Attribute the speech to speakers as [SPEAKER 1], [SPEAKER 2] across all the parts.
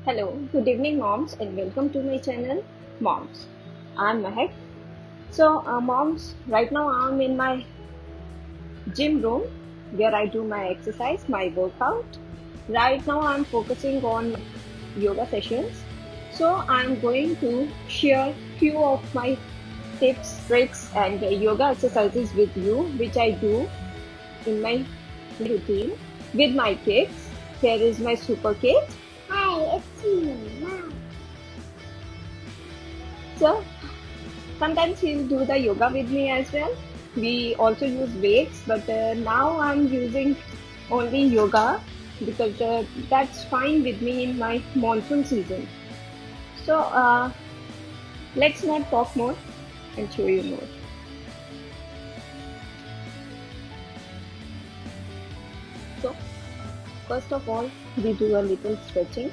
[SPEAKER 1] Hello, good evening, moms, and welcome to my channel, Moms. I'm Mehak. Moms, right now I'm in my gym room where I do my exercise, my workout. Right now I'm focusing on yoga sessions. So I'm going to share few of my tips, tricks, and yoga exercises with you, which I do in my routine with my kids. Here is my super kid. Hi, it's me, Mom. So sometimes he'll do the yoga with me as well. We also use weights, but now I'm using only yoga because that's fine with me in my monsoon season. So let's not talk more and show you more. So first of all, we do a little stretching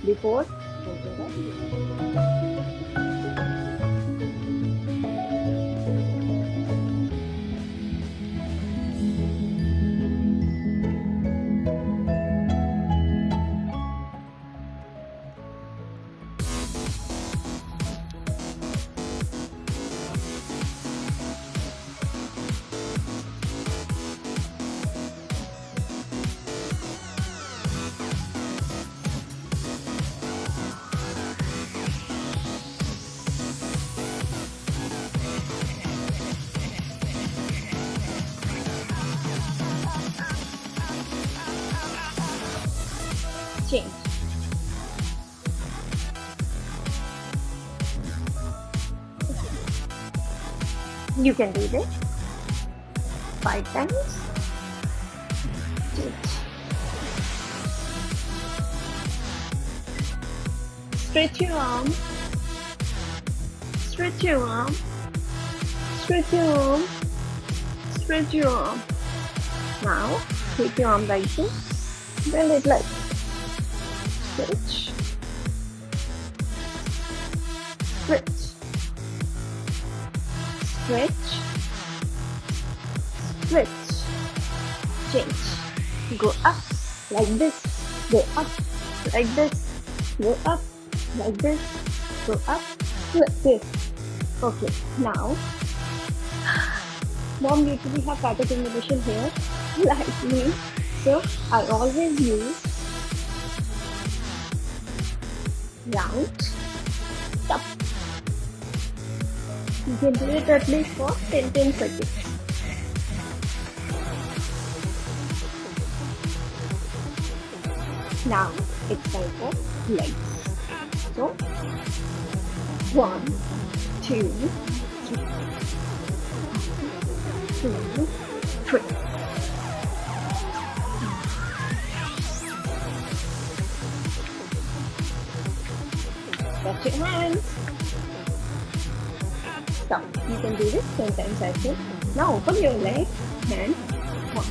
[SPEAKER 1] before yoga. Change. You can do this 5 times. Stretch your arm. Stretch your arm. Stretch your arm. Stretch your arm. Now take your arm like this. Bend it like stretch. Stretch. Stretch. Stretch. Change. Go up like this. Go up like this. Go up like this. Go up like this. Okay, now mom usually have pattern combination here like me, so I always use round up. You can do it at least for 10 seconds. Now it's time for legs. So 1, 2, 3. Touch your hands. Stop. You can do this 10 times as well. Now open your leg and 1,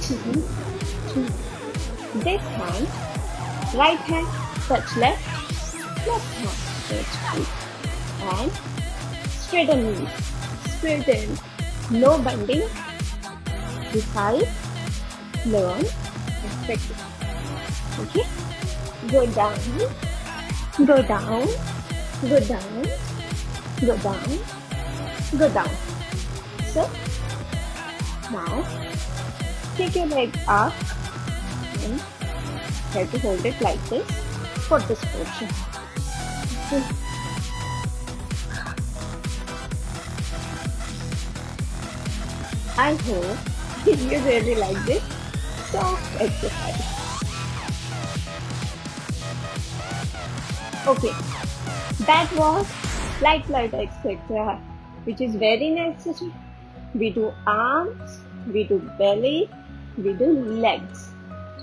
[SPEAKER 1] 2, 3. This hand, right hand touch left, left hand touch right, and straighten knees. Straighten, no bending. Decide, learn, respect it. Okay? Go down, go down, go down, go down, go down. So now take your leg up and try to hold it like this for this portion. I hope you really like this soft exercise. Okay, that was light exercise, which is very necessary. We do arms, we do belly, we do legs.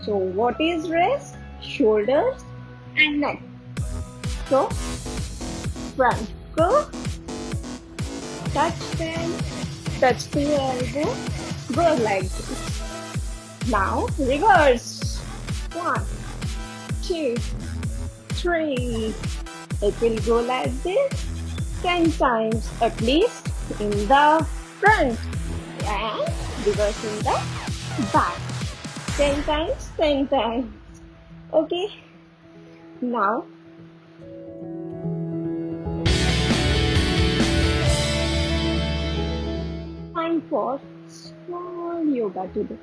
[SPEAKER 1] So what is rest? Shoulders and neck. So front go, touch them, touch the elbow, go like this. Now reverse. 1, 2, 3. It will go like this 10 times at least in the front and reverse in the back. 10 times, 10 times. Okay. Now, time for small yoga today,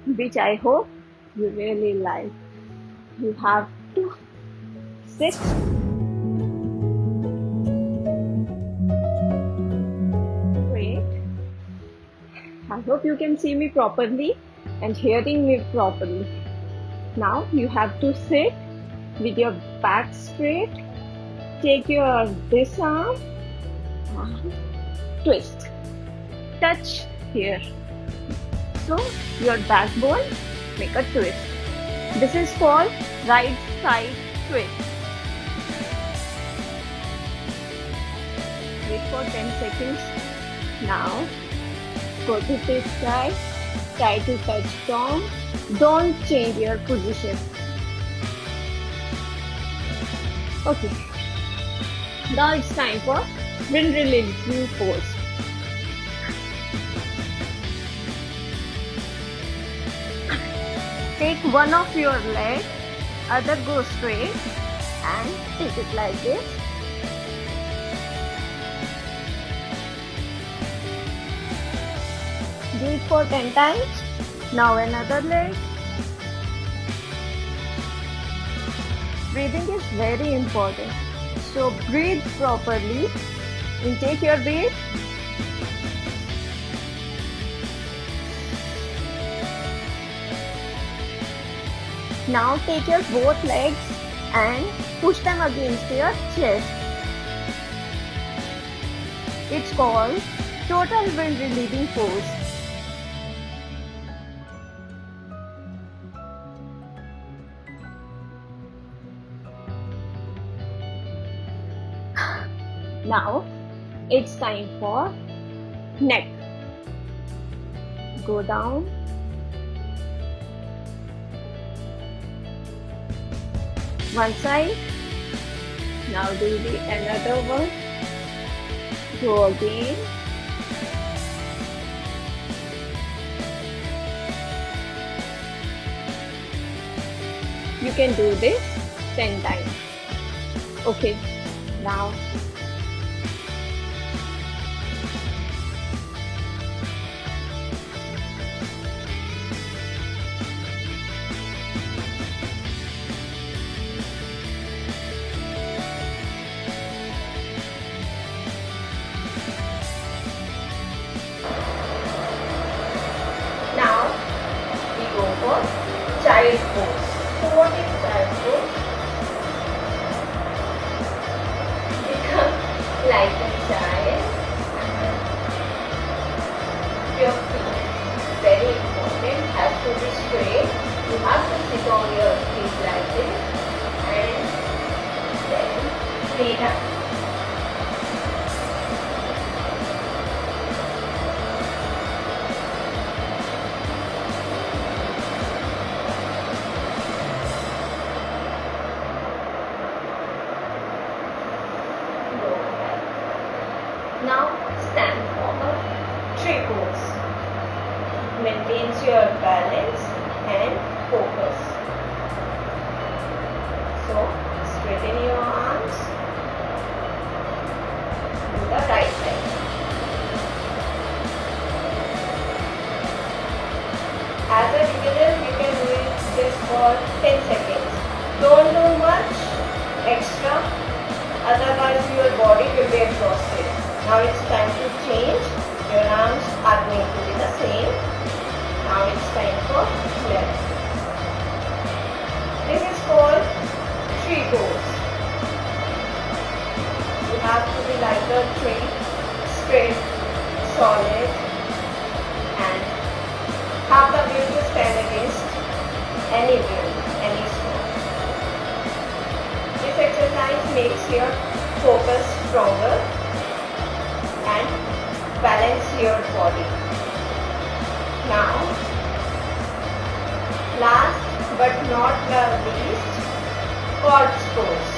[SPEAKER 1] which I hope you really like. You have to sit straight. I hope you can see me properly and hearing me properly. Now you have to sit with your back straight. Take your this arm and twist. Touch here. So your backbone make a twist. This is called right side twist. Wait for 10 seconds. Now go to this side. Try to touch palm. Don't change your position. Okay. Now it's time for wind releasing pose. Take one of your leg, other go straight and take it like this. Do it for 10 times. Now another leg. Breathing is very important. So breathe properly. Intake your breath. Now take your both legs and push them against your chest. It's called total wind relieving pose. Now it's time for neck. Go down. One side. Now do the another one. Go again. You can do this 10 times. Okay, now we go for child pose. So what is child pose? Become like a child. Your feet, very important, has to be straight. You have to sit on your feet like this and then lay down. Now stand forward, tree pose. Maintains your balance and focus. So straighten your arms. Do the right side. As a beginner, you can do it just for 10 seconds. Don't do much extra, otherwise your body will be exhausted. Now it's time to change. Your arms are going to be the same. Now it's time for left. This is called tree pose. You have to be like a tree, straight, solid, and have the will to stand against any wind, any storm. This exercise makes your focus stronger and balance your body. Now, last but not the least, quads pose.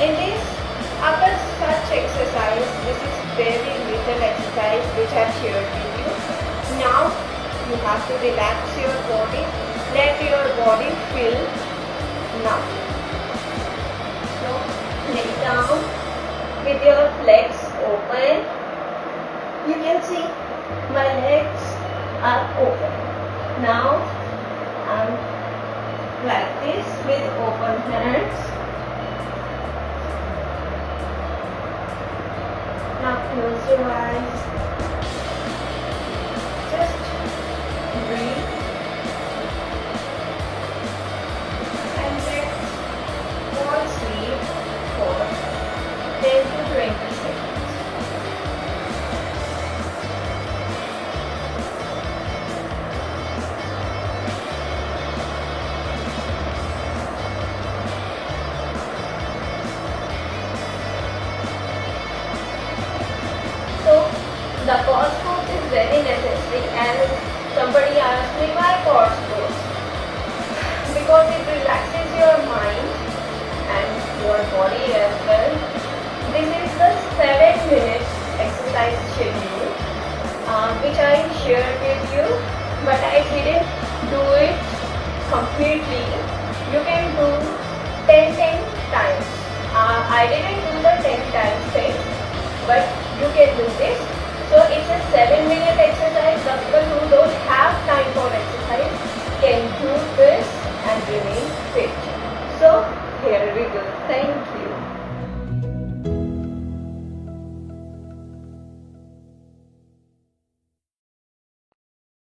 [SPEAKER 1] In this, after such exercise, this is very little exercise which I have shared with you. Now, you have to relax your body, let your body feel Now, so lay down with your legs open. You can see my legs are open. Now I'm like this with open hands. Now close your eyes. Just breathe and let fall asleep for 10 to 20 seconds. So the pause pose is very necessary, and somebody asked me why pause pose? Because it relaxes your mind and your body as well. This is the 7-minute exercise schedule which I shared with you, but I didn't do it completely. You can do 10 times. I didn't do the 10 times thing, but you can do this. So it's a 7-minute exercise. The people who don't have time for exercise can do